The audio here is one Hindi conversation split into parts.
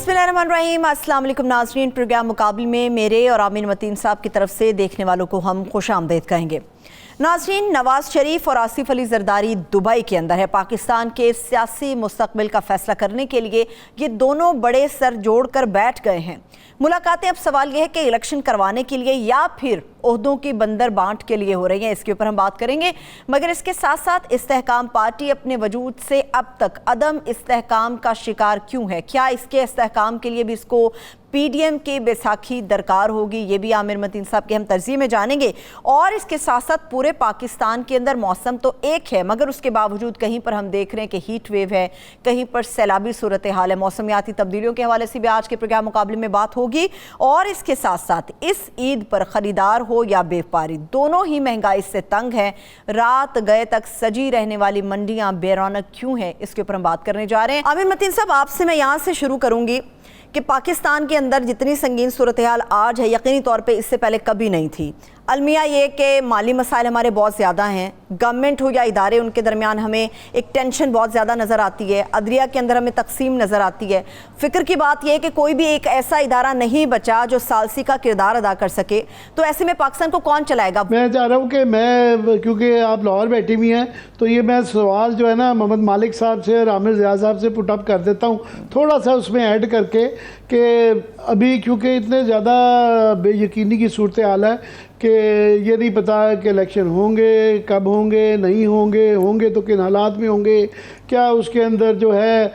बिस्मिल्लाहिर्रहमानिर्रहीम। अस्सलाम वालेकुम नाज़रीन, प्रोग्राम मुकाबले में मेरे और आमिर मतीन साहब की तरफ से देखने वालों को हम खुश आमदीद कहेंगे। नाज़रीन, नवाज शरीफ और आसिफ अली जरदारी दुबई के अंदर है। पाकिस्तान के सियासी मुस्तकबिल का फैसला करने के लिए ये दोनों बड़े सर जोड़कर बैठ गए हैं। मुलाकातें अब सवाल यह है कि इलेक्शन करवाने के लिए या फिर ओहदों की बंदर बांट के लिए हो रही हैं। इसके ऊपर हम बात करेंगे, मगर इसके साथ साथ इस्तेहकाम पार्टी अपने वजूद से अब तक अदम इस्तेहकाम का शिकार क्यों है? क्या इसके इस्तेहकाम के लिए भी इसको पीडीएम की बैसाखी दरकार होगी? ये भी आमिर मतीन साहब के हम तर्जीह में जानेंगे। और इसके साथ साथ पूरे पाकिस्तान के अंदर मौसम तो एक है, मगर उसके बावजूद कहीं पर हम देख रहे हैं कि हीट वेव है, कहीं पर सैलाबी सूरत हाल है। मौसमियाती तब्दीलियों के हवाले से भी आज के प्रोग्राम मुकाबले में बात होगी। और इसके साथ साथ इस ईद पर खरीदार हो या व्यापारी, दोनों ही महंगाई से तंग हैं। रात गए तक सजी रहने वाली मंडियां बेरौनक क्यों है? इसके ऊपर हम बात करने जा रहे हैं। आमिर मतीन साहब, आपसे मैं यहाँ से शुरू करूंगी कि पाकिस्तान के अंदर जितनी संगीन सूरत हाल आज है, यकीनी तौर पे इससे पहले कभी नहीं थी। अलमिया ये कि माली मसाइल हमारे बहुत ज़्यादा हैं, गवर्नमेंट हो या इदारे, उनके दरमियान हमें एक टेंशन बहुत ज़्यादा नज़र आती है, अदलिया के अंदर हमें तकसीम नज़र आती है। फ़िक्र की बात यह है कि कोई भी एक ऐसा इदारा नहीं बचा जो सालसी का किरदार अदा कर सके। तो ऐसे में पाकिस्तान को कौन चलाएगा? मैं चाह रहा हूँ कि मैं, क्योंकि आप लाहौर बैठी हुई हैं, तो ये मैं सवाल जो है ना मोहम्मद मालिक साहब से और आमिर ज़िया साहब से पुट अप कर देता हूँ, थोड़ा सा उसमें ऐड करके कि अभी क्योंकि इतने ज़्यादा बेयकीनी की सूरत हाल है कि ये नहीं पता कि इलेक्शन होंगे, कब होंगे, नहीं होंगे, होंगे तो किन हालात में होंगे, क्या उसके अंदर जो है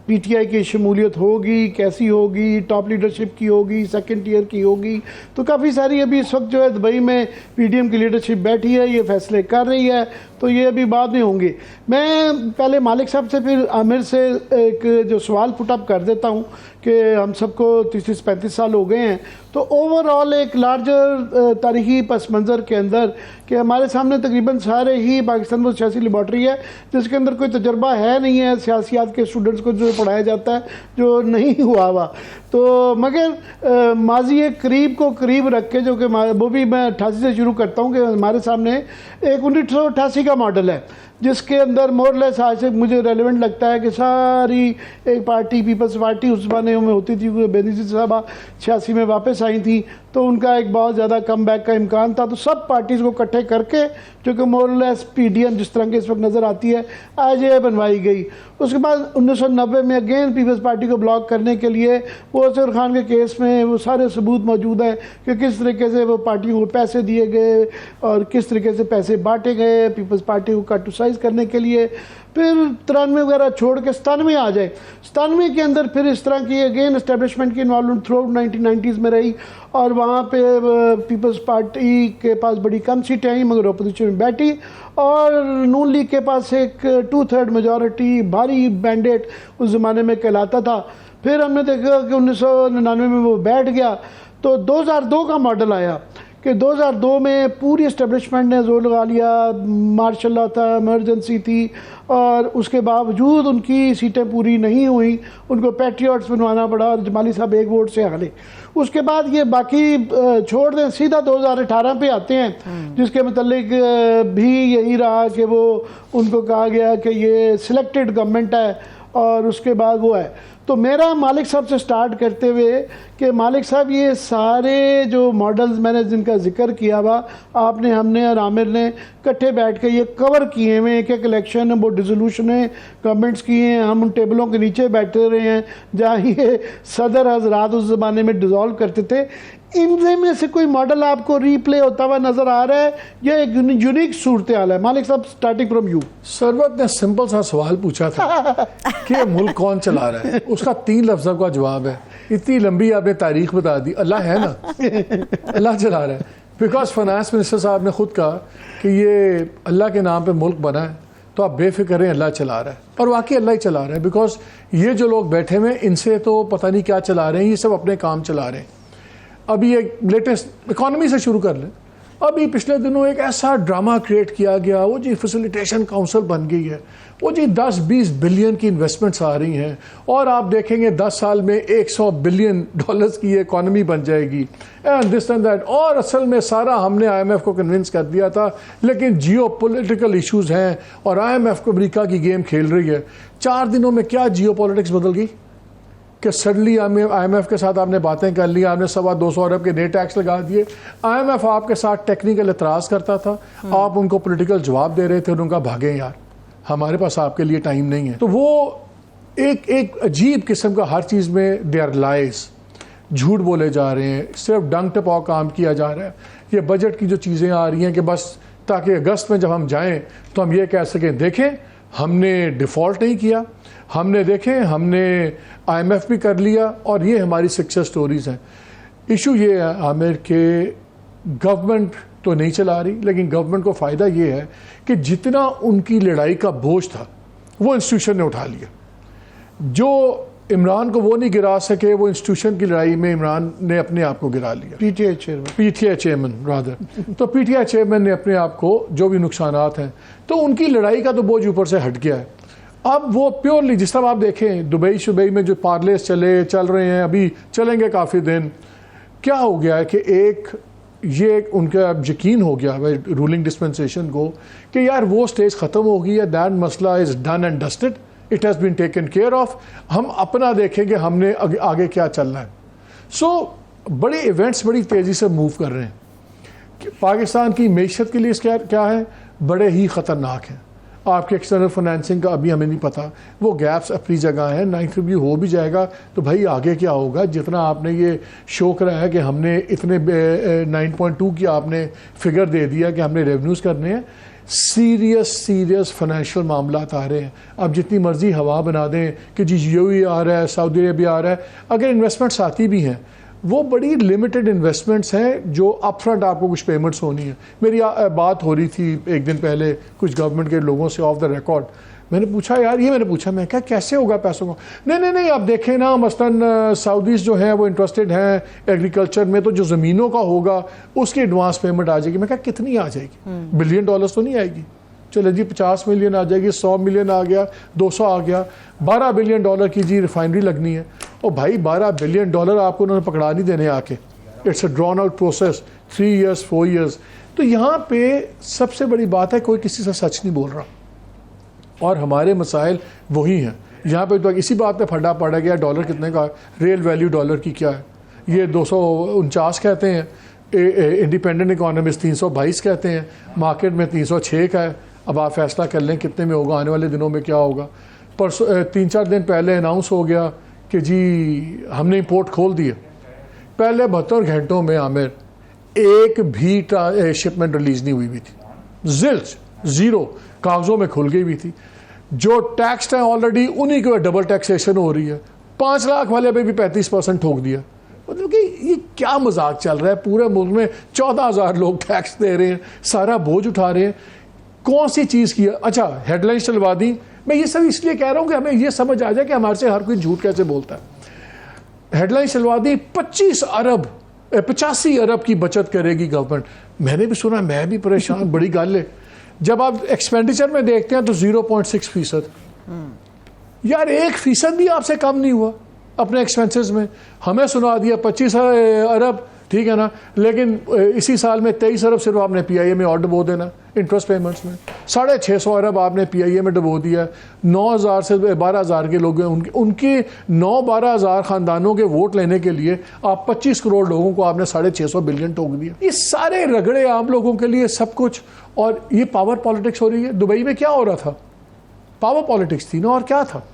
पीटीआई की शमूलियत होगी, कैसी होगी, टॉप लीडरशिप की होगी, सेकंड टियर की होगी। तो काफ़ी सारी अभी इस वक्त जो है दुबई में पीडीएम की लीडरशिप बैठी है, ये फैसले कर रही है, तो ये अभी बाद में होंगे। मैं पहले मालिक साहब से फिर आमिर से एक जो सवाल पुटअप कर देता हूँ कि हम सबको 30-35 साल हो गए हैं, तो ओवरऑल एक लार्जर तारीखी पस मंज़र के अंदर कि हमारे सामने तकरीबन सारे ही पाकिस्तान में सियासी लेबॉर्ट्री है जिसके अंदर कोई तजर्बा है नहीं है सियासियात के स्टूडेंट्स को जो पढ़ाया जाता है, जो नहीं हुआ हुआ। तो मगर माजी करीब को करीब रख के, जो कि वो भी मैं 88 से शुरू करता हूँ कि हमारे सामने एक 1988 का मॉडल है जिसके अंदर मोरलेस आज से मुझे रेलिवेंट लगता है कि सारी एक पार्टी, पीपल्स पार्टी उस ज़माने में होती थी, बेनज़ीर साहबा 86 में वापस आई थी, तो उनका एक बहुत ज़्यादा कम बैक का इम्कान था। तो सब पार्टीज़ को इकट्ठे करके, जो कि मोरलेस पीडीएम जिस तरह की इस वक्त नज़र आती है, आज ये बनवाई गई। उसके बाद 1990 में अगेन पीपल्स पार्टी को ब्लॉक करने के लिए वो असगर खान के केस में वो सारे सबूत मौजूद हैं कि किस तरीके से वो पार्टियों को पैसे दिए गए और किस तरीके से पैसे बांटे गए पीपल्स पार्टी को कट टू साइज करने के लिए। फिर 93 वगैरह छोड़ के 97 आ जाए, 97 के अंदर फिर इस तरह की अगेन एस्टेब्लिशमेंट की इन्वॉल्वमेंट थ्रू 1990s में रही और वहाँ पे पीपल्स पार्टी के पास बड़ी कम सीटें आई मगर अपोजिशन में बैठी और नून लीग के पास एक 2/3 मेजॉरिटी भारी मैंडेट उस ज़माने में कहलाता था। फिर हमने देखा कि 1999 में वो बैठ गया, तो 2002 का मॉडल आया कि 2002 में पूरी इस्टेब्लिशमेंट ने जोर लगा लिया, मार्शल लॉ था, इमरजेंसी थी और उसके बावजूद उनकी सीटें पूरी नहीं हुई, उनको पैट्रियट्स बनवाना पड़ा और जमाली साहब एक वोट से हारे। उसके बाद ये बाकी छोड़ दें, सीधा 2018 पे आते हैं जिसके मतलब भी यही रहा कि वो उनको कहा गया कि ये सिलेक्टेड गवर्नमेंट है और उसके बाद वो है। तो मेरा मालिक साहब से स्टार्ट करते हुए कि मालिक साहब ये सारे जो मॉडल्स मैंने जिनका जिक्र किया हुआ आपने, हमने और आमिर ने इकट्ठे बैठ के ये कवर किए हुए, एक एक इलेक्शन वो डिसोल्यूशन गवर्नमेंट्स किए हैं, हम उन टेबलों के नीचे बैठे रहे हैं जहाँ ये सदर हजरात उस ज़माने में डिज़ोल्व करते थे। इनमें से कोई मॉडल आपको रीप्ले होता हुआ नजर आ रहा है या एक यूनिक सूरत हाल है? मालिक साहब, स्टार्टिंग फ्रॉम यू। सरवत ने सिंपल सा सवाल पूछा था कि मुल्क कौन चला रहा है, उसका 3 लफ्ज़ों का जवाब है। इतनी लंबी आपने तारीख बता दी, अल्लाह है ना, अल्लाह चला रहा है। बिकॉज फाइनेंस मिनिस्टर साहब ने खुद कहा कि ये अल्लाह के नाम पे मुल्क बना है, तो आप बेफिक्र रहें, अल्लाह चला रहा है। और वाकई अल्लाह ही चला रहा है, बिकॉज ये जो लोग बैठे हुए इनसे तो पता नहीं क्या चला रहे हैं, ये सब अपने काम चला रहे हैं। अभी एक लेटेस्ट इकॉनमी से शुरू कर लें। अभी पिछले दिनों एक ऐसा ड्रामा क्रिएट किया गया, वो जी फैसिलिटेशन काउंसिल बन गई है, वो जी 10-20 बिलियन की इन्वेस्टमेंट्स आ रही हैं और आप देखेंगे 10 साल में $100 बिलियन की इकॉनमी बन जाएगी एंड दिस एंड दैट। और असल में सारा हमने IMF को कन्विंस कर दिया था, लेकिन जियो पॉलिटिकल इशूज़ हैं और IMF को अमेरिका की गेम खेल रही है। 4 दिनों में क्या जियो पॉलिटिक्स बदल गई? कि सडनली IMF के साथ आपने बातें कर ली, आपने 225 अरब के नए टैक्स लगा दिए। IMF आपके साथ टेक्निकल एतराज़ करता था, आप उनको पॉलिटिकल जवाब दे रहे थे, उनका भागे यार, हमारे पास आपके लिए टाइम नहीं है। तो वो एक अजीब किस्म का हर चीज़ में दे आर लाइज, झूठ बोले जा रहे हैं, सिर्फ डंग टपाव काम किया जा रहा है। ये बजट की जो चीज़ें आ रही हैं कि बस ताकि अगस्त में जब हम जाएं तो हम ये कह सकें देखें हमने डिफ़ॉल्ट नहीं किया, हमने IMF भी कर लिया और ये हमारी सक्सेस स्टोरीज़ हैं। इशू ये है आमिर के गवर्नमेंट तो नहीं चला रही, लेकिन गवर्नमेंट को फ़ायदा ये है कि जितना उनकी लड़ाई का बोझ था वो इंस्टीट्यूशन ने उठा लिया। जो इमरान को वो नहीं गिरा सके, वो इंस्टीट्यूशन की लड़ाई में इमरान ने अपने आप को गिरा लिया। PTI चेयरमैन रादर तो PTI चेयरमैन ने अपने आप को जो भी नुकसानात हैं, तो उनकी लड़ाई का तो बोझ ऊपर से हट गया है। अब वो प्योरली जिस तरह आप देखें दुबई में जो पार्लेस चल रहे हैं, अभी चलेंगे काफ़ी दिन, क्या हो गया है कि ये उनका यकीन हो गया है रूलिंग डिस्पेंसेशन को कि यार वो स्टेज ख़त्म हो गई है, दैट मसला is done and dusted, it has been taken care of, हम अपना देखेंगे हमने आगे क्या चलना है। सो बड़े इवेंट्स बड़ी तेज़ी से मूव कर रहे हैं। पाकिस्तान की मैशत के लिए क्या है, बड़े ही ख़तरनाक हैं। आपके एक्सटर्नल फाइनेंसिंग का अभी हमें नहीं पता, वो गैप्स अपनी जगह हैं, 9th रिव्यू हो भी जाएगा तो भाई आगे क्या होगा। जितना आपने ये शो करा है कि हमने इतने 9.2 की आपने फिगर दे दिया कि हमने रेवेन्यूज़ करने हैं, सीरियस फाइनेंशियल मामला आ रहे हैं। अब जितनी मर्जी हवा बना दें कि जी UAE आ रहा है, सऊदी अरेबिया आ रहा है, अगर इन्वेस्टमेंट्स आती भी हैं वो बड़ी लिमिटेड इन्वेस्टमेंट्स हैं जो अपफ्रंट आपको कुछ पेमेंट्स होनी है। मेरी बात हो रही थी एक दिन पहले कुछ गवर्नमेंट के लोगों से ऑफ द रिकॉर्ड, मैंने पूछा मैं क्या कैसे होगा पैसों को। नहीं आप देखें ना, मसलन सऊदीज़ जो हैं वो इंटरेस्टेड हैं एग्रीकल्चर में, तो जो ज़मीनों का होगा उसकी एडवांस पेमेंट आ जाएगी। मैं क्या कितनी आ जाएगी, $1 बिलियन तो नहीं आएगी, चले जी 50 मिलियन आ जाएगी, 100 मिलियन आ गया, 200 आ गया, $12 बिलियन की जी रिफाइनरी लगनी है। और भाई $12 बिलियन आपको उन्होंने पकड़ा नहीं देने आके, it's a drawn out process, 3 years 4 years। तो यहाँ पे सबसे बड़ी बात है कोई किसी से सच नहीं बोल रहा और हमारे मसाइल वही हैं। यहाँ पे तो इसी बात पे फटा पड़ा गया डॉलर कितने का, रियल वैल्यू डॉलर की क्या है, ये 249 कहते हैं, इंडिपेंडेंट इकोनॉमिस्ट 322 कहते हैं, मार्केट में 306 का है। अब आप फैसला कर लें कितने में होगा, आने वाले दिनों में क्या होगा। परसों 3-4 दिन पहले अनाउंस हो गया कि जी हमने इंपोर्ट खोल दिया। पहले 72 घंटों में आमिर एक भी शिपमेंट रिलीज नहीं हुई थी, ज़ीरो, कागज़ों में खुल गई हुई थी। जो टैक्स है ऑलरेडी उन्हीं के डबल टैक्सेशन हो रही है, 5 लाख वाले पे भी 35% ठोक दिया। मतलब कि ये क्या मजाक चल रहा है, पूरे मुल्क में 14,000 लोग टैक्स दे रहे हैं, सारा बोझ उठा रहे हैं, कौन सी चीज़ की है। अच्छा हेडलाइन चलवा दी, मैं ये सब इसलिए कह रहा हूँ कि हमें ये समझ आ जाए कि हमारे से हर कोई झूठ कैसे बोलता है। हेडलाइन चलवा दी 85 अरब की बचत करेगी गवर्नमेंट। मैंने भी सुना, मैं भी परेशान, बड़ी गल है। जब आप एक्सपेंडिचर में देखते हैं तो 0.6%, यार 1% भी आपसे कम नहीं हुआ अपने एक्सपेंसेस में। हमें सुना दिया 25 अरब, ठीक है ना, लेकिन इसी साल में 23 अरब सिर्फ आपने PIA में और डबो देना इंटरेस्ट पेमेंट्स में, 650 अरब आपने PIA में डबो दिया। 9,000 से 12,000 के लोग हैं, उनके 9-12,000 ख़ानदानों के वोट लेने के लिए आप 25 करोड़ लोगों को आपने 650 बिलियन टोक दिया। ये सारे रगड़े आम लोगों के लिए सब कुछ, और ये पावर पॉलिटिक्स हो रही है। दुबई में क्या हो रहा था, पावर पॉलिटिक्स थी ना, और क्या था।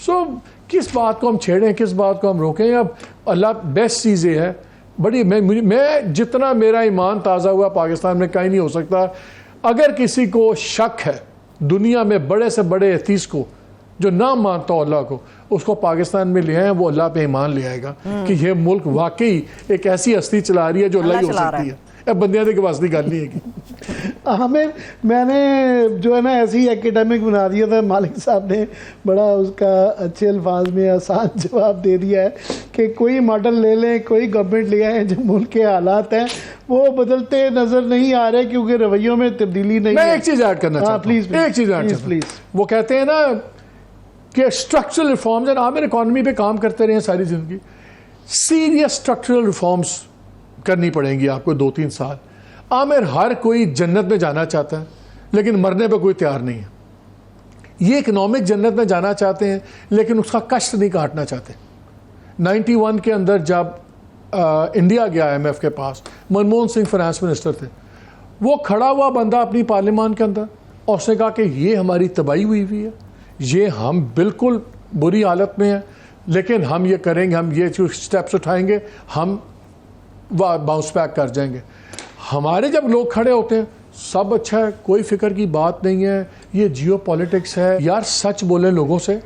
सो किस बात को हम छेड़ें, किस बात को हम रोकें। अब अल्लाह बेस्ट चीज़ ये है बड़ी, मैं जितना मेरा ईमान ताज़ा हुआ पाकिस्तान में कहीं नहीं हो सकता। अगर किसी को शक है दुनिया में बड़े से बड़े एथीस को जो ना मानता हो अल्लाह को, उसको पाकिस्तान में ले आए, वो अल्लाह पे ईमान ले आएगा कि ये मुल्क वाकई एक ऐसी हस्ती चला रही है जो अल्लाह ही हो सकती है। अब बंदियां के पास की गल नहीं है। हमें मैंने जो है ना ऐसे ही एकेडमिक बना दिया था, मालिक साहब ने बड़ा उसका अच्छे अल्फाज में आसान जवाब दे दिया है कि कोई मॉडल ले लें, कोई गवर्नमेंट ले आए, जो मुल्क के हालात हैं वो बदलते नज़र नहीं आ रहे क्योंकि रवैयों में तब्दीली नहीं है। मैं एक चीज़ ऐड करना चाहता हूं, प्लीज़ एक चीज़ ऐड प्लीज़। वो कहते हैं ना कि स्ट्रक्चरल रिफॉर्म्स, आमिर इकॉनमी पे काम करते रहे सारी ज़िंदगी, सीरियस स्ट्रक्चरल रिफॉर्म्स करनी पड़ेंगी आपको 2-3 साल। आमिर हर कोई जन्नत में जाना चाहता है लेकिन मरने पे कोई तैयार नहीं है। ये इकनॉमिक जन्नत में जाना चाहते हैं लेकिन उसका कष्ट नहीं काटना चाहते। 91 के अंदर जब इंडिया गया IMF के पास, मनमोहन सिंह फाइनेंस मिनिस्टर थे, वो खड़ा हुआ बंदा अपनी पार्लियामान के अंदर और उसने कहा कि ये हमारी तबाही हुई हुई है, ये हम बिल्कुल बुरी हालत में हैं, लेकिन हम ये करेंगे, हम ये जो स्टेप्स उठाएंगे, हम बाउंस बैक कर जाएंगे। हमारे जब लोग खड़े होते हैं सब अच्छा है, कोई फिक्र की बात नहीं है, ये जियो पॉलिटिक्स है। यार सच बोले लोगों से,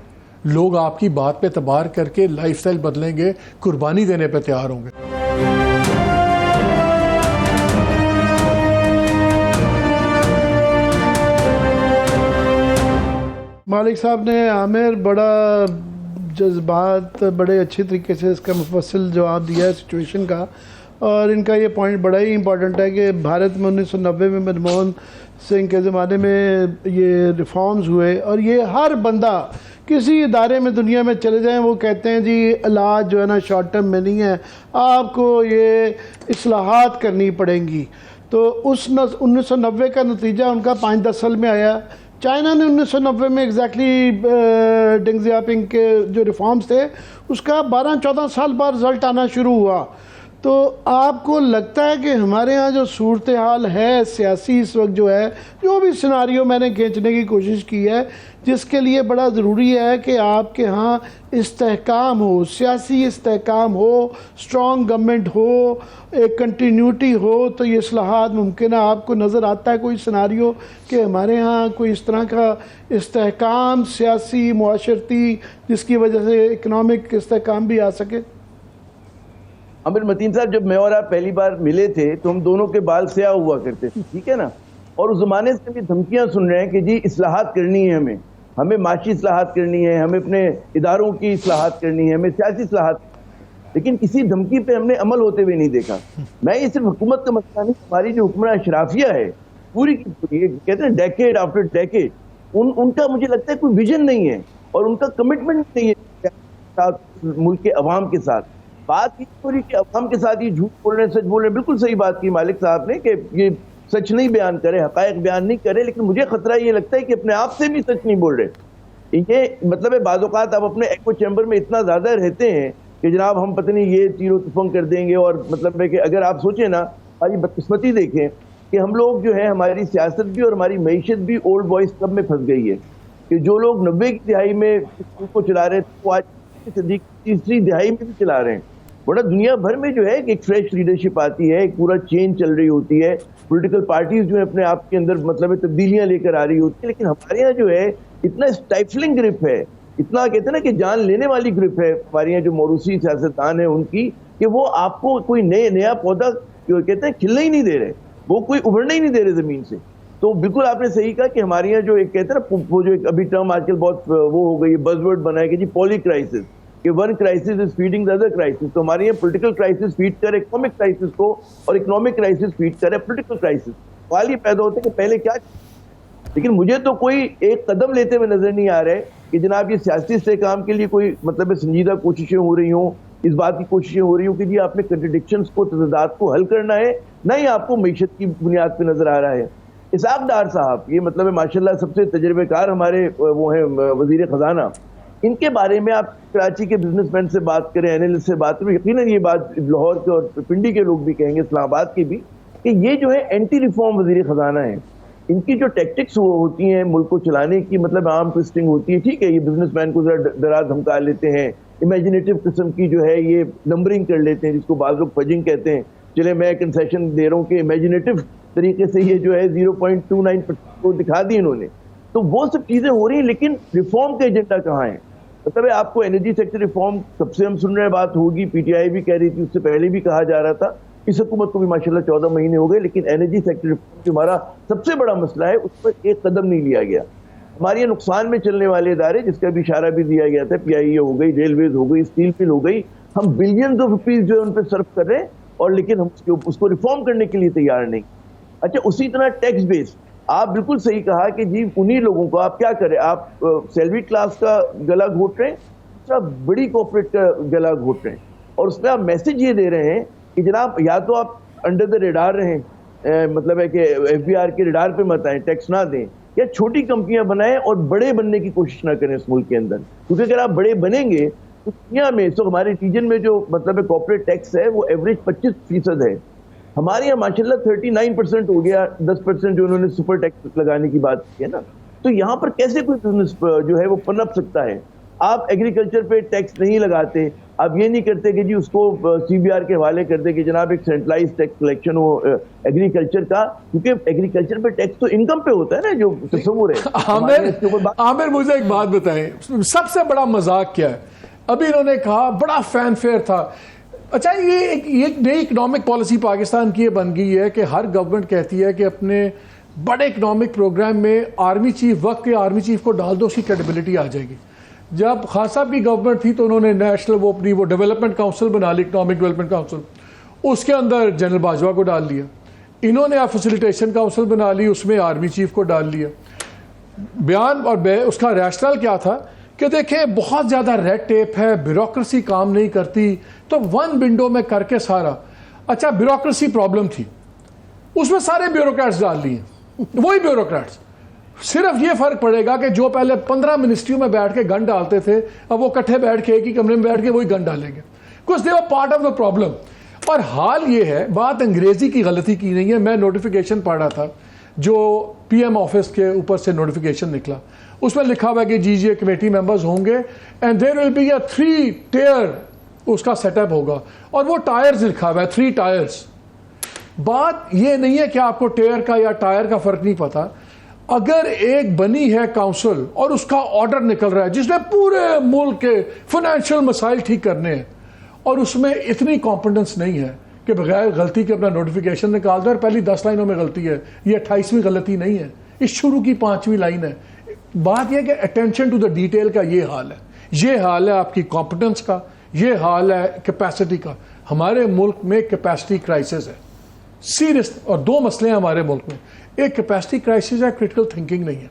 लोग आपकी बात पे एतबार करके लाइफस्टाइल बदलेंगे, कुर्बानी देने पे तैयार होंगे। मालिक साहब ने आमिर बड़ा जज्बात बड़े अच्छे तरीके से इसका मुफस्सिल जवाब दिया है सिचुएशन का, और इनका ये पॉइंट बड़ा ही इम्पोर्टेंट है कि भारत में 1990 में मनमोहन सिंह के ज़माने में ये रिफॉर्म्स हुए, और ये हर बंदा किसी इदारे में दुनिया में चले जाएं वो कहते हैं जी इलाज जो है ना शॉर्ट टर्म में नहीं है, आपको ये इस्लाहात करनी पड़ेंगी। तो उस 1990 का नतीजा उनका 5-10 साल में आया। चाइना ने 1990 में एग्जैक्टली डेंग ज़ियाओपिंग के जो रिफॉर्म्स थे उसका 12-14 साल बाद रिज़ल्ट आना शुरू हुआ। तो आपको लगता है कि हमारे यहाँ जो सूरत हाल है सियासी इस वक्त जो है, जो भी सिनारियो मैंने खींचने की कोशिश की है, जिसके लिए बड़ा ज़रूरी है कि आपके यहाँ इस्तेहकाम हो, सियासी इस्तेहकाम हो, स्ट्रॉन्ग गवर्नमेंट हो, एक कंटिन्यूटी हो, तो ये इस्लाहात मुमकिन है। आपको नज़र आता है कोई सिनारियो कि हमारे यहाँ कोई इस तरह का इस्तेहकाम सियासी मुआशरती जिसकी वजह से इकनॉमिक इस्तेहकाम भी आ सके? आमिर मतीन साहब, जब मैं और आप पहली बार मिले थे तो हम दोनों के बाल स्याह हुआ करते थे, ठीक है ना, और उस ज़माने से भी धमकियां सुन रहे हैं कि जी इस्लाहात करनी है, हमें माशी इस्लाहात करनी है, हमें अपने इदारों की इस्लाहात करनी है, हमें सियासी इस्लाहात, लेकिन किसी धमकी पे हमने अमल होते हुए नहीं देखा। मैं ये सिर्फ हुकूमत का मसला नहीं, हमारी जो हुक्मरान अशराफिया है पूरी की पूरी, कहते हैं डेकेड आफ्टर डेकेड, उनका मुझे लगता है कोई विजन नहीं है और उनका कमिटमेंट नहीं है मुल्क के अवाम के साथ। बात ये हो रही कि अवाम के साथ ये झूठ बोल रहे हैं, सच बोल रहे हैं, बिल्कुल सही बात की मालिक साहब ने कि ये सच नहीं बयान करे, हकायक बयान नहीं करे, लेकिन मुझे खतरा ये लगता है कि अपने आप से भी सच नहीं बोल रहे। ये मतलब है बाज़ औक़ात आप अपने एको चैम्बर में इतना ज़्यादा रहते हैं कि जनाब हम पता नहीं ये तीरों तुफंग कर देंगे, और मतलब है कि अगर आप सोचें ना, हमारी बदकिस्मती देखें कि हम लोग जो है हमारी सियासत भी और हमारी मईशत भी ओल्ड बॉयज़ क्लब में फंस गई है कि जो लोग 90 की दिहाई में को चला रहे थे वो आज तीसरी दिहाई में भी चला रहे हैं। बड़ा दुनिया भर में जो है कि एक फ्रेश लीडरशिप आती है, एक पूरा चेंज चल रही होती है, पॉलिटिकल पार्टीज जो है अपने आप के अंदर मतलब तब्दीलियां लेकर आ रही होती है, लेकिन हमारे यहाँ जो है इतना स्टाइफलिंग ग्रिप है, इतना कहते हैं ना कि जान लेने वाली ग्रिप है हमारे यहाँ जो मौरूसी सियासतदान है उनकी, कि वो आपको कोई नया पौधा कहते हैं खिलने ही नहीं दे रहे, वो कोई उभरने ही नहीं दे रहे जमीन से। तो बिल्कुल आपने सही कहा कि हमारे यहाँ जो एक कहते हैं ना वो जो अभी टर्म आजकल बहुत वो हो गई, बज़वर्ड बना है कि जी पॉली क्राइसिस, कि one crisis is feeding the other crisis. तो हमारे यहाँ पॉलिटिकल क्राइसिस फीड करे इकोनॉमिक क्राइसिस को और इकोनॉमिक क्राइसिस फीड करे पॉलिटिकल क्राइसिस। सवाल ये पैदा होता है कि पहले क्या, लेकिन मुझे तो कोई एक कदम लेते हुए नजर नहीं आ रहे कि जनाब ये सियासी इस्तेहकाम के लिए कोई मतलब संजीदा कोशिशें हो रही हों, इस बात की कोशिशें हो रही हों कि जी आपने कंट्रडिक्शंस को, तज़ादात को हल करना है, ना ही आपको मईशत की बुनियाद पर नजर आ रहा है। इसहाक डार साहब ये मतलब है माशाल्लाह सबसे तजर्बेकार हमारे वो हैं वजीर खजाना, इनके बारे में आप कराची के बिजनेसमैन से बात करें, एनालिस्ट से बात करें, यकीनन ये बात लाहौर के और पिंडी के लोग भी कहेंगे, इस्लामाबाद के भी, कि ये जो है एंटी रिफॉर्म वजीर खजाना है। इनकी जो टैक्टिक्स होती हैं मुल्क को चलाने की, मतलब आर्म ट्विस्टिंग होती है, ठीक है, ये बिजनेसमैन को जरा डरा धमका लेते हैं, इमेजिनेटिव किस्म की जो है ये नंबरिंग कर लेते हैं जिसको बाज़ लोग फजिंग कहते हैं। चले मैं कंसेशन दे रहा हूँ कि इमेजिनेटिव तरीके से ये जो है 0.29% को दिखा दी इन्होंने। तो वो सब चीज़ें हो रही हैं, लेकिन रिफॉर्म का एजेंडा कहाँ है? मतलब है आपको एनर्जी सेक्टर रिफॉर्म सबसे हम सुन रहे हैं, बात होगी, पीटीआई भी कह रही थी, उससे पहले भी कहा जा रहा था, इस हुकूमत को भी माशाल्लाह 14 महीने हो गए, लेकिन एनर्जी सेक्टर रिफॉर्म जो हमारा सबसे बड़ा मसला है उस पर एक कदम नहीं लिया गया। हमारे यहाँ नुकसान में चलने वाले इदारे जिसका भी इशारा भी दिया गया था, पीआईए हो गई, रेलवेज हो गई, स्टील मिल हो गई, हम बिलियंस ऑफ रुपीज जो है उन पर सर्व कर रहे हैं, और लेकिन हम उसको रिफॉर्म करने के लिए तैयार नहीं। अच्छा, उसी तरह टैक्स बेस, आप बिल्कुल सही कहा कि जी उन्हीं लोगों को आप क्या करें, आप सैलरी क्लास का गला घोट रहे हैं, दूसरा बड़ी कॉर्पोरेट का गला घोट रहे हैं, और उसमें आप मैसेज ये दे रहे हैं कि जनाब या तो आप अंडर द रेडार रहें, मतलब है कि एफबीआर के रेडार पे मत आए, टैक्स ना दें, या छोटी कंपनियां बनाएं और बड़े बनने की कोशिश ना करें इस मुल्क के अंदर, क्योंकि अगर आप बड़े बनेंगे तो दुनिया में, तो हमारे रीजन में जो मतलब कॉर्पोरेट टैक्स है वो एवरेज 25% है। हमारे यहाँ माशाल्लाह 39% हो गया, 10% जो उन्होंने सुपर टैक्स लगाने की बात की है ना। तो यहाँ पर कैसे कोई बिजनेस जो है वो पनप सकता है? आप एग्रीकल्चर पे टैक्स नहीं लगाते, आप ये नहीं करते कि जी उसको CBR के हवाले कर दे कि जनाब एक सेंट्रलाइज टैक्स कलेक्शन हो एग्रीकल्चर का, क्योंकि एग्रीकल्चर पे टैक्स तो इनकम पे होता है ना, जो तस्वुर है। आमिर मुझे एक बात बताएं, सबसे बड़ा मजाक क्या है? अभी इन्होंने कहा बड़ा फैन फेयर था। अच्छा, ये एक नई इकोनॉमिक पॉलिसी पाकिस्तान की बन गई है कि हर गवर्नमेंट कहती है कि अपने बड़े इकोनॉमिक प्रोग्राम में आर्मी चीफ, वक्त के आर्मी चीफ को डाल दो, उसकी क्रेडिबिलिटी आ जाएगी। जब खान साहब की गवर्नमेंट थी तो उन्होंने नेशनल वो डेवलपमेंट काउंसिल बना ली, इकोनॉमिक डेवलपमेंट काउंसिल, उसके अंदर जनरल बाजवा को डाल लिया। इन्होंने आप फैसिलिटेशन काउंसिल बना ली, उसमें आर्मी चीफ को डाल लिया। बयान और उसका रैशनल क्या था कि देखें बहुत ज़्यादा रेड टेप है, ब्यूरोक्रेसी काम नहीं करती, तो वन विंडो में करके सारा। अच्छा, ब्यूरोक्रेसी प्रॉब्लम थी, उसमें सारे ब्यूरोक्रेट्स डाल लिए, वही ब्यूरोक्रेट्स। सिर्फ ये फर्क पड़ेगा कि जो पहले 15 मिनिस्ट्रियों में बैठ के गन डालते थे, अब वो इकट्ठे बैठ के एक ही कमरे में बैठ के वही गन डालेंगे, कुछ दे पार्ट ऑफ द प्रॉब्लम। और हाल ये है, बात अंग्रेजी की गलती की नहीं है। मैं नोटिफिकेशन पढ़ रहा था जो PM ऑफिस के ऊपर से नोटिफिकेशन निकला, उसमें लिखा हुआ है कि GGA कमेटी मेंबर्स होंगे and there will be a 3 tier उसका सेटअप होगा, और वो टायर्स लिखा हुआ है, 3 टायर्स। बात ये नहीं है कि आपको टेयर का या टायर का फर्क नहीं पता। अगर एक बनी है काउंसिल और उसका ऑर्डर निकल रहा है जिसने पूरे मुल्क के फाइनेंशियल मसाइल ठीक करने हैं, और उसमें इतनी कॉम्पिटेंस नहीं है कि बगैर गलती के अपना नोटिफिकेशन निकाल दो और पहली 10 लाइनों में गलती है, ये 28वीं गलती नहीं है, इस शुरू की 5वीं लाइन है। बात यह कि अटेंशन टू द डिटेल का ये हाल है, ये हाल है आपकी कॉम्पिटेंस का, ये हाल है कैपेसिटी का। हमारे मुल्क में कैपेसिटी क्राइसिस है सीरियस, और 2 मसले हैं हमारे मुल्क में, एक कैपेसिटी क्राइसिस है, क्रिटिकल थिंकिंग नहीं है।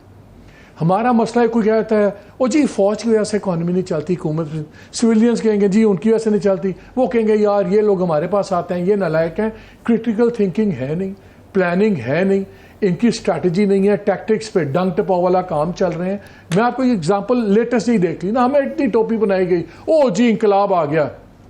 हमारा मसला है, कोई कहता है ओ जी फौज की वजह से इकॉनमी नहीं चलती, हुकूमत, सिविलियंस कहेंगे जी उनकी वजह से नहीं चलती, वो कहेंगे यार ये लोग हमारे पास आते हैं, ये नालायक हैं। क्रिटिकल थिंकिंग है नहीं, प्लानिंग है नहीं, इनकी स्ट्रैटेजी नहीं है, टैक्टिक्स पे डंग टपाव वाला काम चल रहे हैं। मैं आपको एक एग्जांपल लेटेस्ट ही देख ली ना, हमें इतनी टोपी बनाई गई, ओ जी इंकलाब आ गया।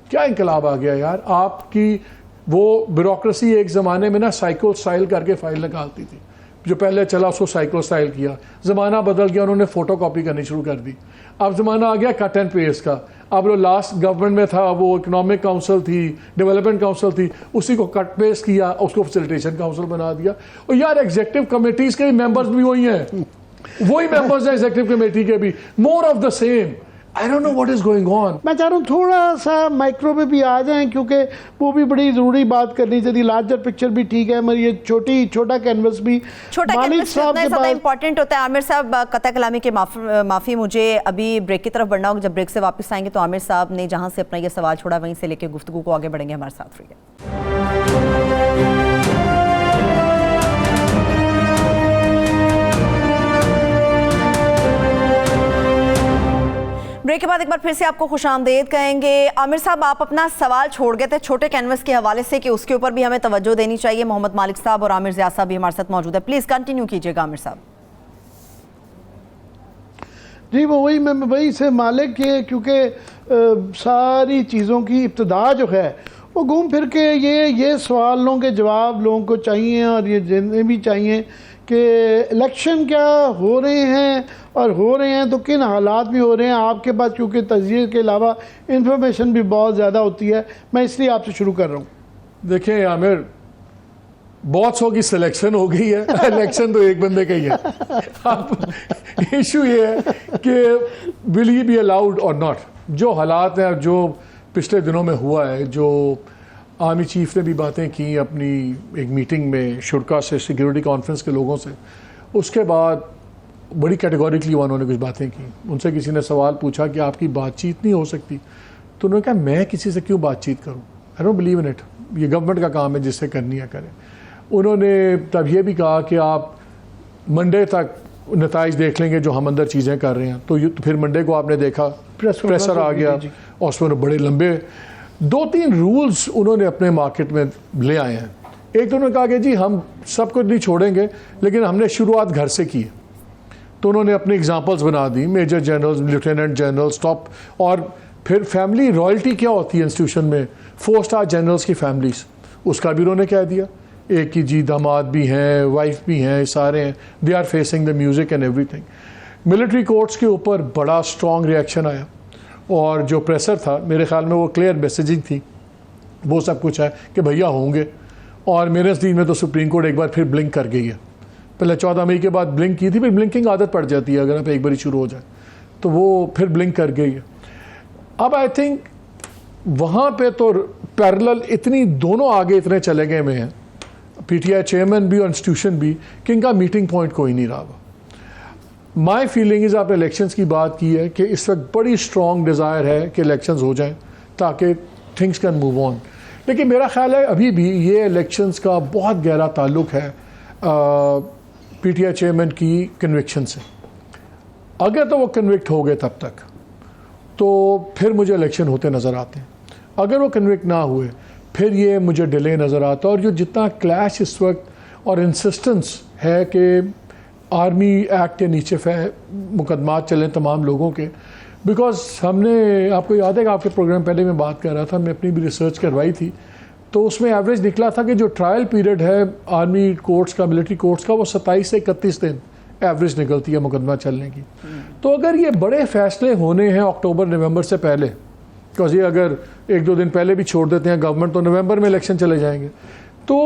क्या इंकलाब आ गया यार? आपकी वो ब्यूरोक्रेसी एक ज़माने में ना साइकिल स्टाइल करके फाइल निकालती थी, जो पहले चला उसको साइकिल स्टाइल किया, ज़माना बदल गया, उन्होंने फ़ोटो कॉपी करनी शुरू कर दी। अब ज़माना आ गया कट एंड पेस्ट का। अब जो लास्ट गवर्नमेंट में था वो इकोनॉमिक काउंसिल थी, डेवलपमेंट काउंसिल थी, उसी को कट पेस्ट किया, उसको फैसिलिटेशन काउंसिल बना दिया। और यार एग्जीक्यूटिव कमेटीज़ के मेंबर्स भी वही हैं, वही मेंबर्स हैं एग्जीक्यूटिव कमेटी के भी, more of the same. I don't know what is going on. मैं चाह रहा हूँ थोड़ा सा माइक्रो में भी आ जाएं, क्योंकि वो भी बड़ी ज़रूरी बात करनी चाहिए। लार्जर पिक्चर भी ठीक है, मगर ये छोटा कैनवस भी, मालिक साहब के ज़्यादा इंपॉर्टेंट होता है। आमिर साहब, कतई कलामी के माफ़ी, मुझे अभी ब्रेक की तरफ बढ़ना होगा। जब ब्रेक से वापस आएंगे तो आमिर साहब ने जहाँ से अपना ये सवाल छोड़ा वहीं से लेकर गुफ्तगू को आगे बढ़ेंगे। हमारे साथ रहिए। ब्रेक के बाद एक बार फिर से आपको खुशामदीद कहेंगे। आमिर साहब, आप अपना सवाल छोड़ गए थे छोटे कैनवस के हवाले से कि उसके ऊपर भी हमें तवज्जो देनी चाहिए। मोहम्मद मालिक साहब और आमिर ज़ियाद साहब भी हमारे साथ मौजूद है, प्लीज़ कंटिन्यू कीजिएगा आमिर साहब। जी वो वही से मालिक के, क्योंकि सारी चीज़ों की इब्तदा जो है वो घूम फिर के ये सवालों के जवाब लोगों को चाहिए, और ये जिन्हें भी चाहिए कि इलेक्शन क्या हो रहे हैं, और हो रहे हैं तो किन हालात में हो रहे हैं। आपके पास क्योंकि तजज़िये के अलावा इंफॉर्मेशन भी बहुत ज़्यादा होती है, मैं इसलिए आपसे शुरू कर रहा हूँ। देखिए आमिर, बहुत सौ की सिलेक्शन हो गई है, इलेक्शन तो एक बंदे का ही है। अब इशू ये है कि विल ही बी अलाउड और नॉट। जो हालात हैं, जो पिछले दिनों में हुआ है, जो आर्मी चीफ ने भी बातें की अपनी एक मीटिंग में शुरा से, सिक्योरिटी कॉन्फ्रेंस के लोगों से, उसके बाद बड़ी कैटेगोरिकली उन्होंने कुछ बातें की। उनसे किसी ने सवाल पूछा कि आपकी बातचीत नहीं हो सकती, तो उन्होंने कहा मैं किसी से क्यों बातचीत करूं, I don't believe in it, ये गवर्नमेंट का काम है, जिससे करनी है करें। उन्होंने तब ये भी कहा कि आप मंडे तक नताइज देख लेंगे जो हम अंदर चीज़ें कर रहे हैं। तो फिर मंडे को आपने देखा प्रेशर आ गया, और उसमें बड़े लंबे 2-3 रूल्स उन्होंने अपने मार्केट में ले आए हैं। एक तो उन्होंने कहा कि जी हम सब कुछ नहीं छोड़ेंगे, लेकिन हमने शुरुआत घर से की है। तो उन्होंने अपनी एग्जांपल्स बना दी, major generals, lieutenant generals, top, और फिर फैमिली रॉयल्टी क्या होती है इंस्टीट्यूशन में, 4 स्टार जनरल्स की फैमिलीज, उसका भी उन्होंने कह दिया। एक की जी दामाद भी हैं, वाइफ भी हैं, सारे हैं, they are facing the music and everything. Military courts के ऊपर बड़ा स्ट्रॉन्ग रिएक्शन आया, और जो प्रेशर था मेरे ख्याल में वो क्लियर मैसेजिंग थी, वो सब कुछ है कि भैया होंगे। और मेरे नज़दीक में तो सुप्रीम कोर्ट एक बार फिर ब्लिंक कर गई है। पहले 14 मई के बाद ब्लिंक की थी, फिर ब्लिंकिंग आदत पड़ जाती है, अगर आप एक बार शुरू हो जाए तो वो फिर ब्लिंक कर गई है। अब आई थिंक वहाँ पे तो पैरेलल इतनी दोनों आगे इतने चले गए में हैं, पीटीआई चेयरमैन भी और इंस्टीट्यूशन भी, कि इनका मीटिंग पॉइंट कोई नहीं रहा। माई फीलिंग इज़, आपने इलेक्शंस की बात की है कि इस वक्त बड़ी स्ट्रॉन्ग डिज़ायर है कि इलेक्शंस हो जाएं ताकि थिंग्स कैन मूव ऑन। लेकिन मेरा ख्याल है अभी भी ये इलेक्शंस का बहुत गहरा ताल्लुक है पीटीआई चेयरमैन की कन्विक्शन से। अगर तो वो कन्विक्ट हो गए तब तक तो फिर मुझे इलेक्शन होते नज़र आते हैं, अगर वो कन्विक्ट ना हुए फिर ये मुझे डिले नज़र आता। और जो जितना क्लैश इस वक्त और इंसिस्टेंस है कि आर्मी एक्ट के नीचे मुकदमात चलें तमाम लोगों के, बिकॉज हमने, आपको याद है कि आपके प्रोग्राम पहले मैं बात कर रहा था, मैं अपनी भी रिसर्च करवाई थी, तो उसमें एवरेज निकला था कि जो ट्रायल पीरियड है आर्मी कोर्ट्स का, मिलिट्री कोर्ट्स का, वो 27 से 31 दिन एवरेज निकलती है मुकदमा चलने की। तो अगर ये बड़े फैसले होने हैं अक्टूबर नवंबर से पहले, बिकॉज ये अगर 1-2 दिन पहले भी छोड़ देते हैं गवर्नमेंट तो नवंबर में इलेक्शन चले जाएंगे, तो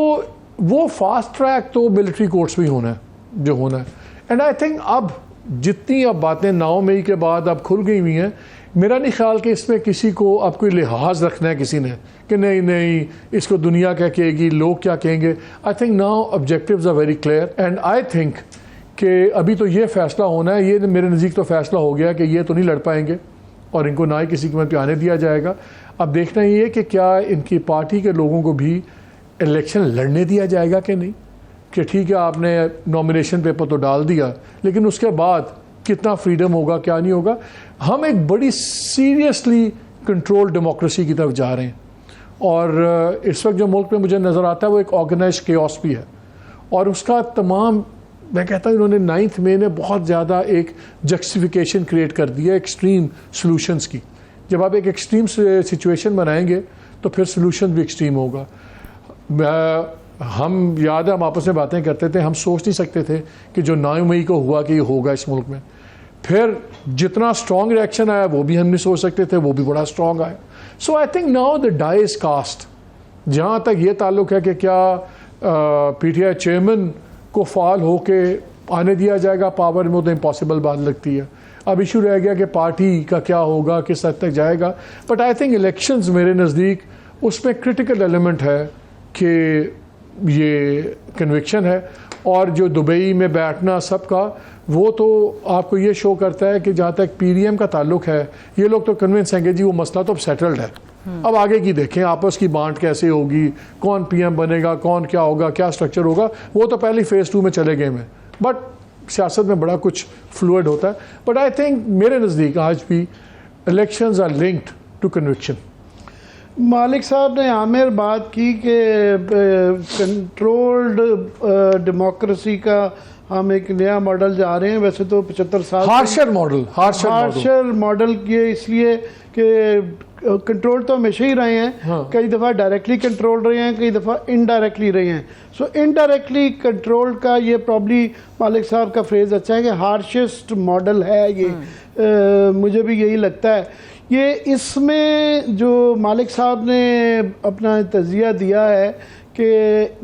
वो फास्ट ट्रैक तो मिलिट्री कोर्ट्स भी होना है जो होना है। एंड आई थिंक अब जितनी अब बातें 9 मई के बाद अब खुल गई हुई हैं, मेरा नहीं ख्याल कि इसमें किसी को अब कोई लिहाज रखना है किसी ने कि नहीं नहीं इसको दुनिया क्या कहेगी, लोग क्या कहेंगे। I think now objectives are very clear, and I think कि अभी तो ये फैसला होना है, ये मेरे नज़दीक तो फैसला हो गया कि ये तो नहीं लड़ पाएंगे और इनको ना ही किसी कीमत पे आने दिया जाएगा। अब देखना ये है कि क्या इनकी पार्टी के लोगों को भी इलेक्शन लड़ने दिया जाएगा कि नहीं, कि ठीक है आपने नॉमिनेशन पेपर तो डाल दिया लेकिन उसके बाद कितना फ्रीडम होगा क्या नहीं होगा। हम एक बड़ी सीरियसली कंट्रोल डेमोक्रेसी की तरफ जा रहे हैं, और इस वक्त जो मुल्क में मुझे नज़र आता है वो एक ऑर्गेनाइज केओस भी है, और उसका तमाम, मैं कहता हूँ इन्होंने 9 मई ने बहुत ज़्यादा एक जस्टिफिकेशन क्रिएट कर दिया एक्सट्रीम सॉल्यूशंस की। जब आप एक एक्सट्रीम सिचुएशन बनाएंगे तो फिर सॉल्यूशन भी एक्सट्रीम होगा। हम याद है हम आपस में बातें करते थे, हम सोच नहीं सकते थे कि जो 9 मई को हुआ कि ये होगा इस मुल्क में। फिर जितना स्ट्रॉन्ग रिएक्शन आया वो भी हम नहीं सोच सकते थे, वो भी बड़ा स्ट्रॉन्ग आया। So I think now the die is cast. जहाँ तक ये ताल्लुक है कि क्या पीटीआई चेयरमैन को फाल होके आने दिया जाएगा पावर में, तो इम्पॉसिबल बात लगती है। अब इशू रह गया कि पार्टी का क्या होगा, किस हद तक जाएगा। बट आई थिंक इलेक्शंस मेरे नज़दीक उसमें क्रिटिकल एलिमेंट है कि ये कन्विक्शन है, और जो दुबई में बैठना सबका, वो तो आपको ये शो करता है कि जहाँ तक पीडीएम का ताल्लुक है ये लोग तो कन्विंस हैं कि जी वो मसला तो अब सेटल्ड है। अब आगे की देखें आपस की बांट कैसे होगी, कौन पीएम बनेगा, कौन क्या होगा, क्या स्ट्रक्चर होगा, वो तो पहले फेज़ 2 में चले गए में। बट सियासत में बड़ा कुछ फ्लूइड होता है। बट आई थिंक मेरे नज़दीक आज भी elections are linked to conviction. Malik साहब ने आमिर बात की कि कंट्रोल्ड डेमोक्रेसी का हम एक नया मॉडल जा रहे हैं। वैसे तो 75 साल हार्शर मॉडल ये इसलिए कि कंट्रोल तो हमेशा ही रहे हैं। हाँ। कई दफ़ा डायरेक्टली कंट्रोल रहे हैं, कई दफ़ा इनडायरेक्टली रहे हैं। सो इनडायरेक्टली कंट्रोल का ये प्रॉब्ली मालिक साहब का फ्रेज अच्छा है कि हार्शेस्ट मॉडल है ये। मुझे भी यही लगता है। ये इसमें जो मालिक साहब ने अपना तज़िया दिया है कि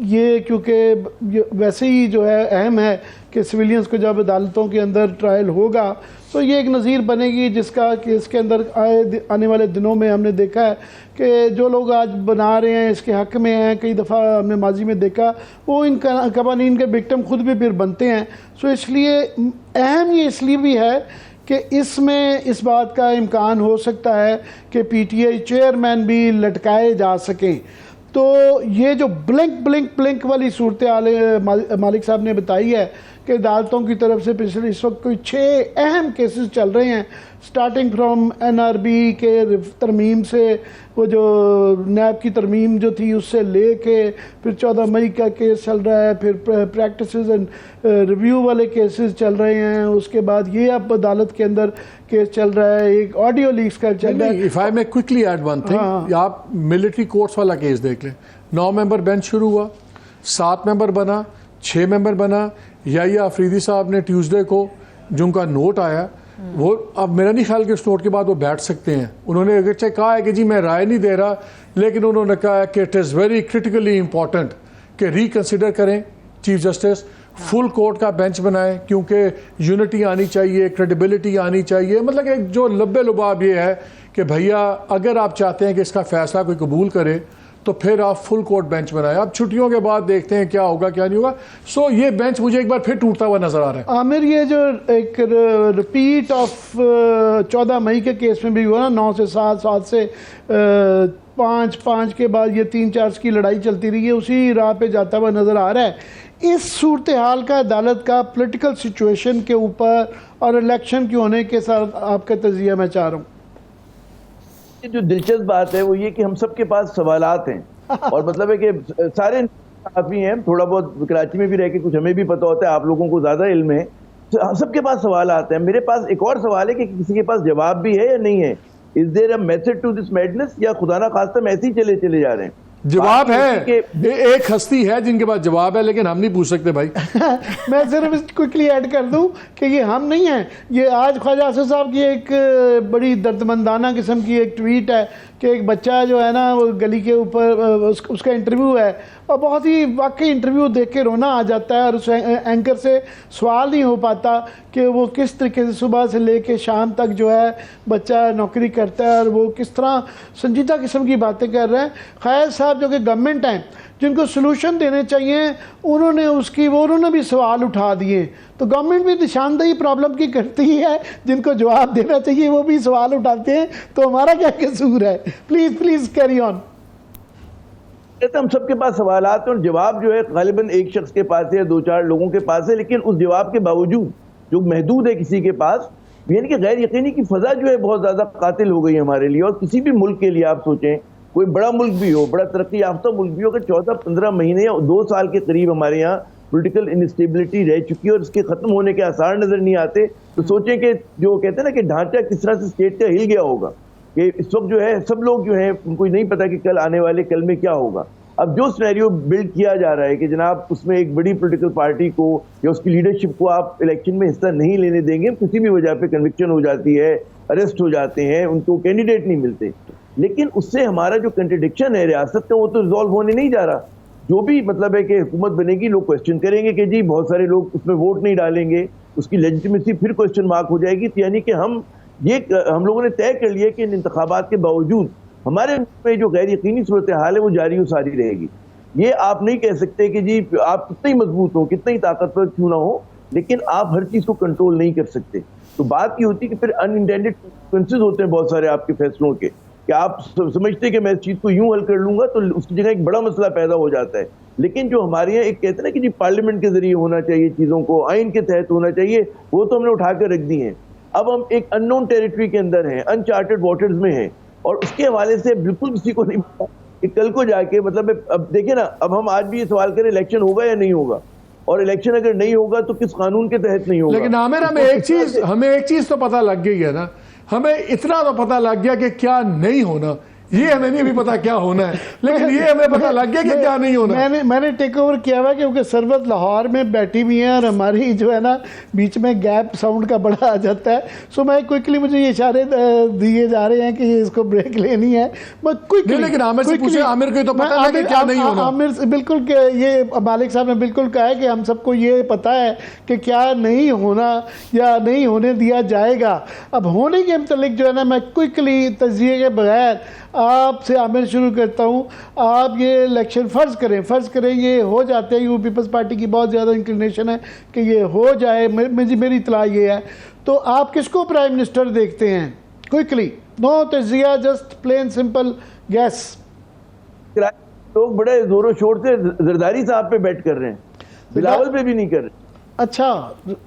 ये क्योंकि वैसे ही जो है अहम है कि सिविलियंस को जब अदालतों के अंदर ट्रायल होगा तो ये एक नज़ीर बनेगी जिसका कि इसके अंदर आने वाले दिनों में हमने देखा है कि जो लोग आज बना रहे हैं इसके हक़ में हैं, कई दफ़ा हमने माजी में देखा वो इन कवानीन के विक्टिम खुद भी फिर बनते हैं। सो इसलिए अहम ये इसलिए भी है कि इसमें इस बात का इम्कान हो सकता है कि पीटीआई चेयरमैन भी लटकाए जा सकें। तो ये जो ब्लिंक वाली सूरत हाल मालिक साहब ने बताई है कि अदालतों की तरफ से पिछले इस वक्त कोई 6 अहम केसेस चल रहे हैं, स्टार्टिंग फ्रॉम NRB के तरमीम से, वो जो नैब की तरमीम जो थी उससे लेके फिर 14 मई का केस चल रहा है, फिर प्रैक्टिसेस एंड रिव्यू वाले केसेस चल रहे हैं, उसके बाद ये अब अदालत के अंदर केस चल रहा है, एक ऑडियो लीक्स का चल रहा है। If I may quickly add one thing, आप मिलिट्री कोर्ट्स वाला केस देख लें। 9 मेंबर बेंच शुरू हुआ, 7 मेंबर बना, 6 मेंबर बना। या अफरीदी साहब ने ट्यूसडे को जो उनका नोट आया, वो अब मेरा नहीं ख्याल कि उस नोट के बाद वो बैठ सकते हैं। उन्होंने अगरचे कहा है कि जी मैं राय नहीं दे रहा, लेकिन उन्होंने कहा है कि it is very critically important कि रिकन्सिडर करें चीफ जस्टिस, फुल कोर्ट का बेंच बनाएं, क्योंकि यूनिटी आनी चाहिए, क्रेडिबिलिटी आनी चाहिए। मतलब कि जो लब्बे लुबाब ये है कि भैया अगर आप चाहते हैं कि इसका फैसला कोई कबूल करे तो फिर आप फुल कोर्ट बेंच बनाएं। अब छुट्टियों के बाद देखते हैं क्या होगा क्या नहीं होगा। सो ये बेंच मुझे एक बार फिर टूटता हुआ नजर आ रहा है। आमिर, ये जो एक रिपीट ऑफ 14 मई के केस में भी हुआ ना, 9 से 7, 7 से 5 के बाद ये 3-4 की लड़ाई चलती रही है, उसी राह पे जाता हुआ नजर आ रहा है। इस सूरत हाल का अदालत का पॉलिटिकल सिचुएशन के ऊपर और इलेक्शन के होने के साथ आपका तजिया मैं चाह रहा हूँ। जो दिलचस्प बात है वो ये कि हम सबके पास सवालात हैं और मतलब है कि सारे काफी हैं, थोड़ा बहुत कराची में भी रह के कुछ हमें भी पता होता है, आप लोगों को ज्यादा इल्म है, तो सबके पास सवाल आते हैं। मेरे पास एक और सवाल है कि किसी के पास जवाब भी है या नहीं है। Is there a method to this madness, या खुदा ना खास्ता ऐसे ही चले जा रहे हैं? जवाब है, एक हस्ती है जिनके पास जवाब है, लेकिन हम नहीं पूछ सकते भाई। मैं सिर्फ क्विकली ऐड कर दूं कि ये हम नहीं हैं, ये आज ख्वाजा आसिफ साहब की एक बड़ी दर्दमंदाना किस्म की एक ट्वीट है कि एक बच्चा जो है ना वो गली के ऊपर उसका इंटरव्यू है और बहुत ही वाकई इंटरव्यू देख के रोना आ जाता है और उस एंकर से सवाल नहीं हो पाता कि वो किस तरीके से सुबह से लेके शाम तक जो है बच्चा नौकरी करता है और वो किस तरह संजीदा किस्म की बातें कर रहे हैं। खैर साहब जो कि गवर्नमेंट हैं जिनको सलूशन देने चाहिए उन्होंने भी सवाल उठा दिए। तो गवर्नमेंट भी निशानदेही प्रॉब्लम की करती है, जिनको जवाब देना चाहिए वो भी सवाल उठाते हैं, तो हमारा क्या कसूर है? Please carry on. हम सबके पास सवालात और जवाब जो है गालिबन एक शख्स के पास है या 2-4 लोगों के पास है, लेकिन उस जवाब के बावजूद जो महदूद है किसी के पास, यानी कि गैर यकीनी की फजा जो है बहुत ज्यादा कातिल हो गई हमारे लिए। और किसी भी मुल्क के लिए आप सोचें, कोई बड़ा मुल्क भी हो, बड़ा तरक्की याफ्ता मुल्क भी हो, अगर 14-15 महीने या 2 साल के करीब हमारे यहाँ पॉलिटिकल इनस्टेबिलिटी रह चुकी है और इसके खत्म होने के आसार नजर नहीं आते, तो सोचें कि जो कहते हैं ना कि ढांचा किस तरह से स्टेट का हिल गया होगा कि इस वक्त जो है सब लोग जो है उनको नहीं पता कि कल आने वाले कल में क्या होगा। अब जो सिनेरियो बिल्ड किया जा रहा है कि जनाब उसमें एक बड़ी पॉलिटिकल पार्टी को या उसकी लीडरशिप को आप इलेक्शन में हिस्सा नहीं लेने देंगे, किसी भी वजह पे कन्विक्शन हो जाती है, अरेस्ट हो जाते हैं, उनको कैंडिडेट नहीं मिलते, लेकिन उससे हमारा जो कंट्रडिक्शन है रियासत का वो तो रिजॉल्व होने नहीं जा रहा। जो भी मतलब है कि हुकूमत बनेगी, लोग क्वेश्चन करेंगे कि जी बहुत सारे लोग उसमें वोट नहीं डालेंगे, उसकी लेजिटिमेसी फिर क्वेश्चन मार्क हो जाएगी। तो यानी कि हम लोगों ने तय कर लिया कि इन इंतखाबात के बावजूद हमारे में जो गैर यकीनी सूरत हाल है वो जारी और सारी रहेगी। ये आप नहीं कह सकते कि जी आप कितने ही मजबूत हो, कितने ही ताकतवर क्यों ना हो, लेकिन आप हर चीज को कंट्रोल नहीं कर सकते। तो बात ये होती है कि फिर अनइंटेंडेड कॉन्सिक्वेंसेस होते हैं बहुत सारे आपके फैसलों के, कि आप समझते हैं कि मैं इस चीज को यूं हल कर लूंगा तो उसकी जगह एक बड़ा मसला पैदा हो जाता है। लेकिन जो हमारे यहाँ एक कहते हैं ना कि जी पार्लियामेंट के जरिए होना चाहिए, चीजों को आइन के तहत होना चाहिए, वो तो हमने उठा कर रख दी है। अब हम एक अननोन टेरिटरी के अंदर हैं, अनचार्टेड वाटर्स में हैं, और उसके हवाले से बिल्कुल किसी को नहीं पता कि कल को जाके मतलब अब देखिए ना, अब हम आज भी ये सवाल करें इलेक्शन होगा या नहीं होगा, और इलेक्शन अगर नहीं होगा तो किस कानून के तहत नहीं होगा। लेकिन आमिर हमें एक चीज तो पता लग गई है ना, हमें इतना तो पता लग गया कि क्या नहीं होना, ये हमें नहीं अभी पता क्या होना है, लेकिन ये हमें पता लग गया कि क्या नहीं होना। मैंने टेक ओवर किया हुआ क्योंकि सरबत लाहौर में बैठी हुई है और हमारी जो है ना बीच में गैप साउंड का बड़ा आ जाता है। सो मैं क्विकली, मुझे ये इशारे दिए जा रहे हैं कि इसको ब्रेक लेनी है, मैं क्विकली। लेकिन आमिर से पूछे, आमिर को तो पता है कि क्या नहीं होना। आमिर बिल्कुल, ये मालिक साहब ने बिल्कुल कहा है कि हम सबको ये पता है कि क्या नहीं होना या नहीं होने दिया जाएगा। अब होने के मतलब जो है ना, मैं क्विकली तजिए के बगैर आपसे आमिर शुरू करता हूँ। आप ये इलेक्शन फ़र्ज़ करें ये हो जाते हैं, यूपी पीपल्स पार्टी की बहुत ज़्यादा इंक्लिनेशन है कि ये हो जाए, मेरी इतला ये है, तो आप किसको प्राइम मिनिस्टर देखते हैं? क्विकली, नो तजिया, जस्ट प्लेन सिंपल गैस। लोग बड़े जोरों शोर से जरदारी साहब पे बैट कर रहे हैं, बिलावल पे भी नहीं कर रहे। अच्छा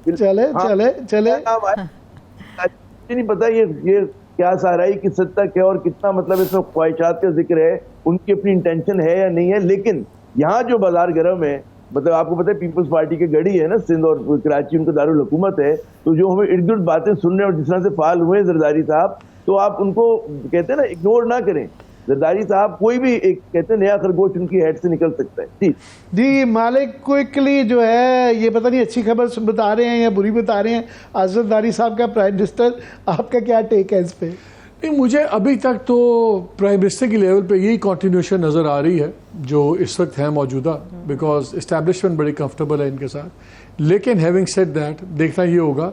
चले चले चले मुझे नहीं पता ये क्या साराई की सत्ता क्या और कितना मतलब इसमें ख्वाहिशात का जिक्र है, उनकी अपनी इंटेंशन है या नहीं है। लेकिन यहाँ जो बाजार गर्म है, मतलब आपको पता है पीपल्स पार्टी की गढ़ी है ना सिंध और कराची, उनका दारुल हुकूमत है, तो जो हमें इर्द गिर्द बातें सुन रहे हैं और जिस तरह से फाल हुए हैं जरदारी साहब, तो आप उनको कहते हैं ना इग्नोर ना करें। जरदारी साहब कोई भी एक कहते हैं नया खरगोश उनकी हेड से निकल सकता है। जी मालिक क्विकली जो है, ये पता नहीं अच्छी खबर बता रहे हैं या बुरी बता रहे हैं, आज़म जरदारी साहब का प्राइम मिनिस्टर, आपका क्या टेक है इस पे? नहीं, मुझे अभी तक तो प्राइम मिनिस्टर की लेवल पे यही कंटिन्यूशन नज़र आ रही है जो इस वक्त है मौजूदा, बिकॉज इस्टेब्लिशमेंट बड़ी कंफर्टेबल है इनके साथ। लेकिन हैविंग सेड दैट, देखना ये होगा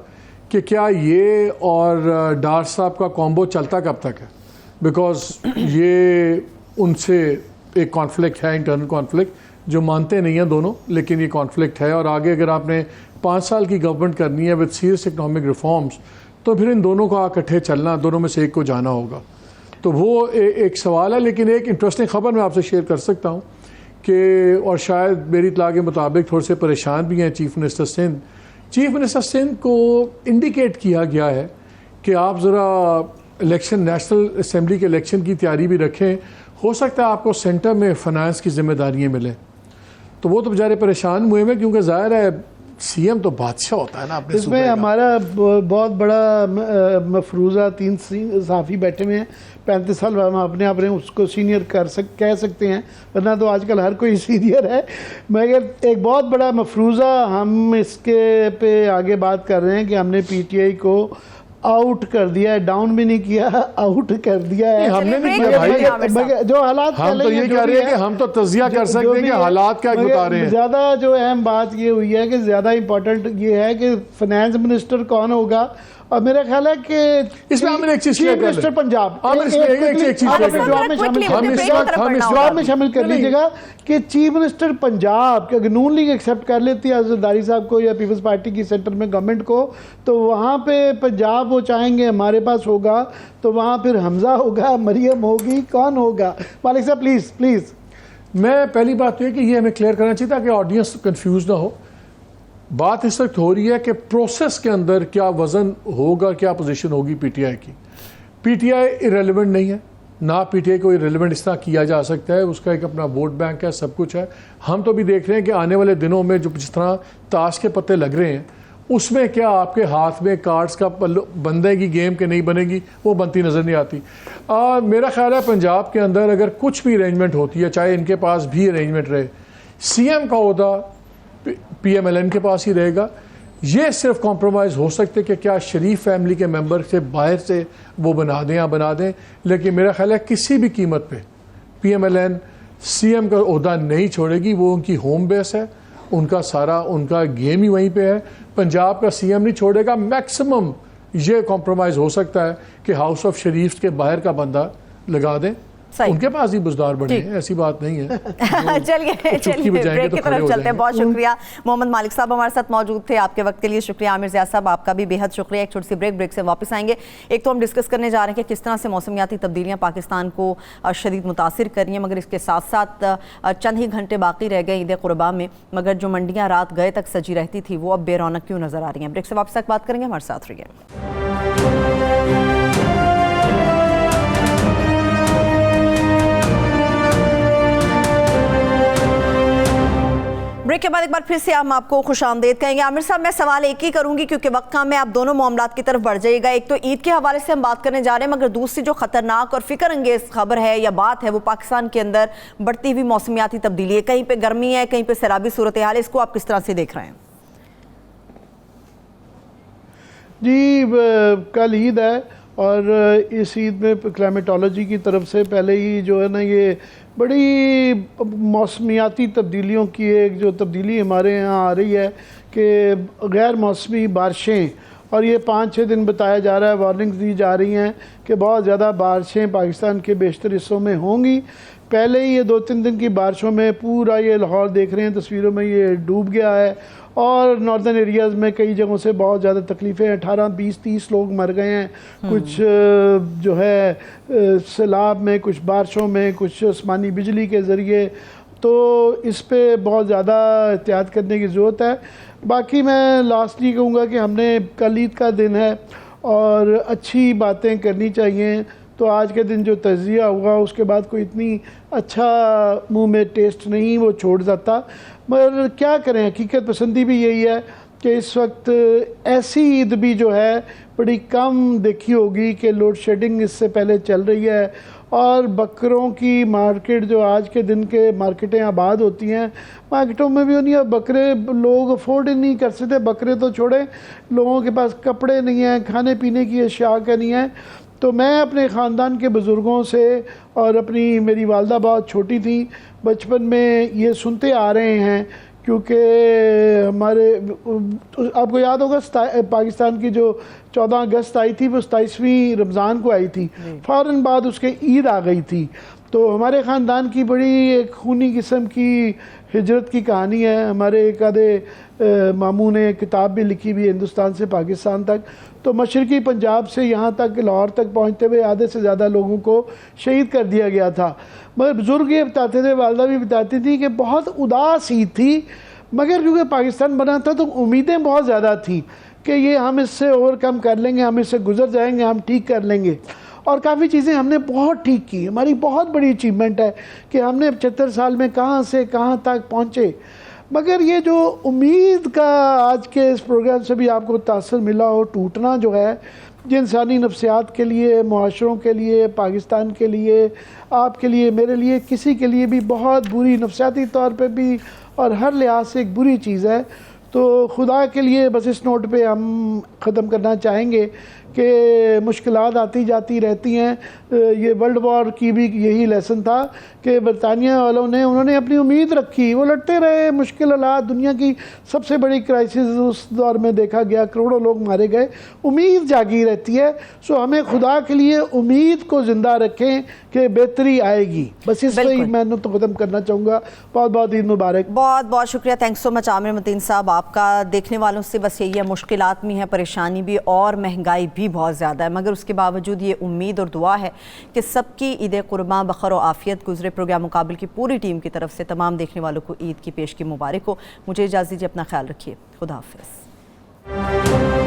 कि क्या ये और डार साहब का कॉम्बो चलता कब तक है, बिकॉज ये उनसे एक कॉन्फ्लिक्ट है, इंटरनल कॉन्फ्लिक्ट जो मानते नहीं हैं दोनों, लेकिन ये कॉन्फ्लिक्ट है। और आगे अगर आपने 5 साल की गवर्नमेंट करनी है विद सीरियस इकोनॉमिक रिफॉर्म्स, तो फिर इन दोनों का इकट्ठे चलना, दोनों में से एक को जाना होगा। तो वो एक सवाल है। लेकिन एक इंटरेस्टिंग ख़बर मैं आपसे शेयर कर सकता हूँ कि, और शायद मेरी इत्तला के मुताबिक थोड़े से परेशान भी हैं chief minister Sindh. Chief minister Sindh को इंडिकेट किया गया है कि आप ज़रा इलेक्शन, नेशनल असम्बली के इलेक्शन की तैयारी भी रखें, हो सकता है आपको सेंटर में फाइनेंस की जिम्मेदारियाँ मिलें। तो वो तो बेचारे परेशान हुए हैं, क्योंकि ज़ाहिर है सीएम तो बादशाह होता है ना अपने इसमें हमारा बहुत बड़ा मफरूज़ा 3 सहाफ़ी बैठे हुए हैं, 35 साल हम अपने उसको सीनियर कह सकते हैं, वरना तो आजकल हर कोई सीनियर है। मगर एक बहुत बड़ा मफरूज़ा हम इसके पे आगे बात कर रहे हैं कि हमने पीटीआई को आउट कर दिया है, डाउन भी नहीं किया, आउट कर दिया है। हमने नहीं किया भाई, मगर जो हालात हम तो ये कह रहे हैं कि हम तो तज़िया कर सकते हैं कि हालात क्या बता रहे हैं। ज़्यादा जो अहम बात ये हुई है कि ज़्यादा इंपॉर्टेंट ये है कि फाइनेंस मिनिस्टर कौन होगा, और मेरा ख्याल है कि इसमें हमने एक चीज चीफ मिनिस्टर पंजाब जवाब में शामिल कर लीजिएगा कि चीफ मिनिस्टर पंजाब के अगर नून लीग एक्सेप्ट कर लेती है जरदारी साहब को या पीपल्स पार्टी की सेंटर में गवर्नमेंट को, तो वहाँ पे पंजाब वो चाहेंगे हमारे पास होगा, तो वहाँ फिर हमजा होगा, मरियम होगी, कौन होगा? मालिक साहब प्लीज़ प्लीज़। मैं पहली बात तो ये कि ये हमें क्लियर करना चाहिए ताकि ऑडियंस कंफ्यूज ना हो। बात इस वक्त हो रही है कि प्रोसेस के अंदर क्या वज़न होगा, क्या पोजीशन होगी पीटीआई की। पीटीआई इरेलीवेंट नहीं है, ना पीटीआई को इरेलीवेंट इस तरह किया जा सकता है, उसका एक अपना वोट बैंक है, सब कुछ है। हम तो भी देख रहे हैं कि आने वाले दिनों में जो जिस तरह ताश के पत्ते लग रहे हैं, उसमें क्या आपके हाथ में कार्ड्स का बनेगी गेम के नहीं बनेगी, वो बनती नज़र नहीं आती। मेरा ख्याल है पंजाब के अंदर अगर कुछ भी अरेंजमेंट होती है, चाहे इनके पास भी अरेंजमेंट रहे, सीएम का ओहदा पीएमएलएन के पास ही रहेगा। ये सिर्फ कॉम्प्रोमाइज़ हो सकते कि क्या शरीफ फैमिली के मेंबर से बाहर से वो बना दें या बना दें, लेकिन मेरा ख्याल है किसी भी कीमत पे पीएमएलएन सीएम का ओहदा नहीं छोड़ेगी। वो उनकी होम बेस है, उनका गेम ही वहीं पे है। पंजाब का सीएम नहीं छोड़ेगा। मैक्सिमम ये कॉम्प्रोमाइज़ हो सकता है कि हाउस ऑफ शरीफ के बाहर का बंदा लगा दें, उनके पास ही बुजदार बने हैं, ऐसी बात नहीं है। चलिए ब्रेक की तरफ चलते हैं। बहुत शुक्रिया मोहम्मद मालिक साहब हमारे साथ मौजूद थे, आपके वक्त के लिए शुक्रिया। आमिर ज़िया साहब आपका भी बेहद शुक्रिया। एक छोटी सी ब्रेक से वापस आएंगे। एक तो हम डिस्कस करने जा रहे हैं कि किस तरह से मौसमियाती तब्दीलियाँ पाकिस्तान को शदीद मुतासिर कर रही हैं, मगर इसके साथ साथ चंद ही घंटे बाकी रह गए ईद कुर्बा में, मगर जो मंडियाँ रात गए तक सजी रहती थी वो अब बेरौनक क्यों नजर आ रही हैं। ब्रेक से वापस तक बात करेंगे, हमारे साथ रहिए। ब्रेक के बाद एक बार फिर से हम आपको खुशामदीद कहेंगे। आमिर साहब, मैं सवाल एक ही करूंगी क्योंकि वक्त कम है, आप दोनों मामलात की तरफ बढ़ जाइएगा। एक तो ईद के हवाले से हम बात करने जा रहे हैं, मगर दूसरी जो खतरनाक और फिक्र अंगेज खबर है या बात है वो पाकिस्तान के अंदर बढ़ती हुई मौसमियाती तब्दीली है। कहीं पे गर्मी है, कहीं पे सैलाबी सूरत हाल है, इसको आप किस तरह से देख रहे हैं? जी कल ईद है और इस ईद में क्लाइमेटोलॉजी की तरफ से पहले ही जो है ना ये बड़ी मौसमियाती तब्दीलियों की एक जो तब्दीली हमारे यहाँ आ रही है कि गैर मौसमी बारिशें, और ये 5-6 दिन बताया जा रहा है, वार्निंग्स दी जा रही हैं कि बहुत ज़्यादा बारिशें पाकिस्तान के बेशतर हिस्सों में होंगी। पहले ही ये 2-3 दिन की बारिशों में पूरा ये लाहौर देख रहे हैं तस्वीरों में, ये डूब गया है और नॉर्दर्न एरियाज़ में कई जगहों से बहुत ज़्यादा तकलीफ़ें, 18, 20, 30 लोग मर गए हैं। कुछ जो है सैलाब में, कुछ बारिशों में, कुछ आसमानी बिजली के ज़रिए, तो इस पे बहुत ज़्यादा एहतियात करने की ज़रूरत है। बाकी मैं लास्टली कहूँगा कि हमने कल ईद का दिन है और अच्छी बातें करनी चाहिए, तो आज के दिन जो तजिया हुआ उसके बाद कोई इतनी अच्छा मुंह में टेस्ट नहीं वो छोड़ जाता। मगर क्या करें, हकीकत पसंदी भी यही है कि इस वक्त ऐसी ईद भी जो है बड़ी कम देखी होगी कि लोड शेडिंग इससे पहले चल रही है, और बकरों की मार्केट जो आज के दिन के मार्केटें आबाद होती हैं, मार्केटों में भी उन्हीं बकरे लोग अफोर्ड ही नहीं कर सकते। बकरे तो छोड़े, लोगों के पास कपड़े नहीं हैं, खाने पीने की अशिया का नहीं है। तो मैं अपने ख़ानदान के बुज़ुर्गों से और अपनी मेरी वालदा बहुत छोटी थी, बचपन में ये सुनते आ रहे हैं, क्योंकि हमारे आपको याद होगा पाकिस्तान की जो 14 अगस्त आई थी वो 27वीं रमज़ान को आई थी, फ़ौरन बाद उसके ईद आ गई थी। तो हमारे ख़ानदान की बड़ी एक खूनी किस्म की हिजरत की कहानी है। हमारे एक आधे मामू ने किताब भी लिखी हुई है हिंदुस्तान से पाकिस्तान तक। तो मशरक़ी पंजाब से यहाँ तक लाहौर तक पहुँचते हुए आधे से ज़्यादा लोगों को शहीद कर दिया गया था। मगर बुज़ुर्ग ये बताते थे, वालदा भी बताती थी कि बहुत उदास ईद थी, मगर क्योंकि पाकिस्तान बना था तो उम्मीदें बहुत ज़्यादा थी कि ये हम इससे ओवरकम कर लेंगे, हम इससे गुजर जाएंगे, हम ठीक कर लेंगे। और काफ़ी चीज़ें हमने बहुत ठीक की। हमारी बहुत बड़ी अचीवमेंट है कि हमने 75 साल में कहाँ से कहाँ तक पहुँचे। मगर ये जो उम्मीद का आज के इस प्रोग्राम से भी आपको तासुर मिला हो, टूटना जो है, जो इंसानी नफ्सियात के लिए, मुआशरों के लिए, पाकिस्तान के लिए, आपके लिए, मेरे लिए, किसी के लिए भी बहुत बुरी, नफ्सियाती तौर पे भी और हर लिहाज से एक बुरी चीज़ है। तो खुदा के लिए बस इस नोट पे हम ख़त्म करना चाहेंगे कि मुश्किलात आती जाती रहती हैं। ये वर्ल्ड वॉर की भी यही लेसन था कि बरतानिया वालों ने उन्होंने अपनी उम्मीद रखी, वो लड़ते रहे। मुश्किल हालात, दुनिया की सबसे बड़ी क्राइसिस उस दौर में देखा गया, करोड़ों लोग मारे गए, उम्मीद जागी रहती है। सो हमें खुदा के लिए उम्मीद को ज़िंदा रखें कि बेहतरी आएगी। बस इस पर मैं तो ख़त्म करना चाहूँगा। बहुत बहुत ईद मुबारक। बहुत बहुत शुक्रिया, thanks so much Aamir Mateen साहब। आपका देखने वालों से बस यही है, मुश्किलात भी हैं, परेशानी भी और महंगाई भी बहुत ज़्यादा है, मगर उसके बावजूद ये उम्मीद और दुआ है कि सबकी ईद कुर्बान बखैर और आफियत गुजरे। प्रोग्राम मुकाबिल की पूरी टीम की तरफ से तमाम देखने वालों को ईद की पेश की मुबारक हो। मुझे इजाज़त दीजिए, अपना ख्याल रखिए, खुदा हाफिज़।